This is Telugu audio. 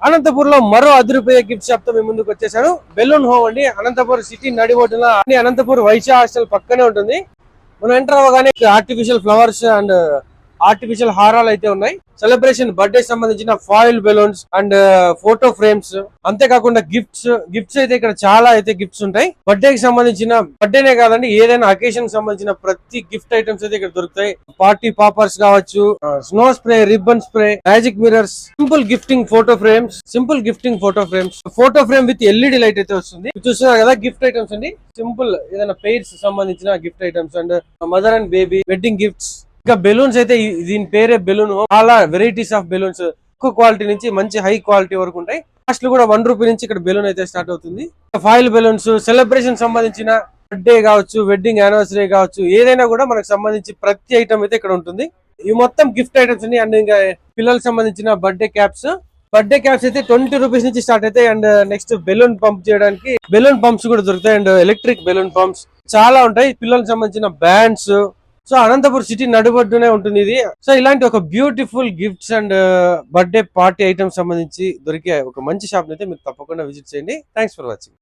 అనంతపూర్ లో మరో అదిరిపోయే గిఫ్ట్ షాప్ తో మేము ముందుకు వచ్చేసాను. బెలూన్ హోమ్ అండి. అనంతపూర్ సిటీ నడిబొడ్డున అనంతపూర్ వైశ్య హాస్టల్ పక్కనే ఉంటుంది. మనం ఎంటర్ అవ్వగానే ఆర్టిఫిషియల్ ఫ్లవర్స్ అండ్ ఆర్టిఫిషియల్ హారాలు అయితే ఉన్నాయి. సెలబ్రేషన్ బర్త్డే సంబంధించిన foil balloons and photo frames, అంతేకాకుండా గిఫ్ట్స్ అయితే ఇక్కడ చాలా అయితే గిఫ్ట్స్ ఉంటాయి. బర్త్డే కి సంబంధించిన, బర్త్డేనే కాదండి ఏదైనా అకేషన్ సంబంధించిన ప్రతి గిఫ్ట్ ఐటమ్స్ అయితే ఇక్కడ దొరుకుతాయి. పార్టీ పాపర్స్ కావచ్చు, snow spray, ribbon spray, magic mirrors, simple gifting photo frames, photo frame with LED light అయితే వస్తుంది. చూస్తున్నారు కదా గిఫ్ట్ ఐటమ్స్ అండి. సింపుల్ ఏదైనా పెయిర్స్ సంబంధించిన gift items and mother and baby wedding gifts. ఇంకా బెలూన్స్ అయితే దీని పేరే బెలూన్. చాలా వెరైటీస్ ఆఫ్ బెలూన్స్, తక్కువ క్వాలిటీ నుంచి మంచి హై క్వాలిటీ వరకు ఉంటాయి. కాస్ట్ కూడా ₹1 నుంచి ఇక్కడ బెలూన్ అయితే స్టార్ట్ అవుతుంది. ఫాయిల్ బెలూన్స్, సెలబ్రేషన్ సంబంధించిన బర్త్డే కావచ్చు, వెడ్డింగ్ యానివర్సరీ కావచ్చు, ఏదైనా కూడా మనకు సంబంధించి ప్రతి ఐటమ్ అయితే ఇక్కడ ఉంటుంది. ఈ మొత్తం గిఫ్ట్ ఐటమ్స్ అండి. అండ్ ఇంకా పిల్లలకు సంబంధించిన బర్త్డే క్యాప్స్ అయితే ₹20 నుంచి స్టార్ట్ అవుతాయి. అండ్ నెక్స్ట్ బెలూన్ పంప్ చేయడానికి బెలూన్ పంప్స్ కూడా దొరుకుతాయి. అండ్ ఎలక్ట్రిక్ బెలూన్ పంప్స్ చాలా ఉంటాయి. పిల్లలకు సంబంధించిన బ్యాండ్స్. సో అనంతపూర్ సిటీ నడిబొడ్డునే ఉంటుంది ఇది. సో ఇలాంటి ఒక beautiful gifts and birthday party items సంబంధించి దొరికే ఒక మంచి షాప్ అయితే మీరు తప్పకుండా విజిట్ చేయండి. Thanks for watching.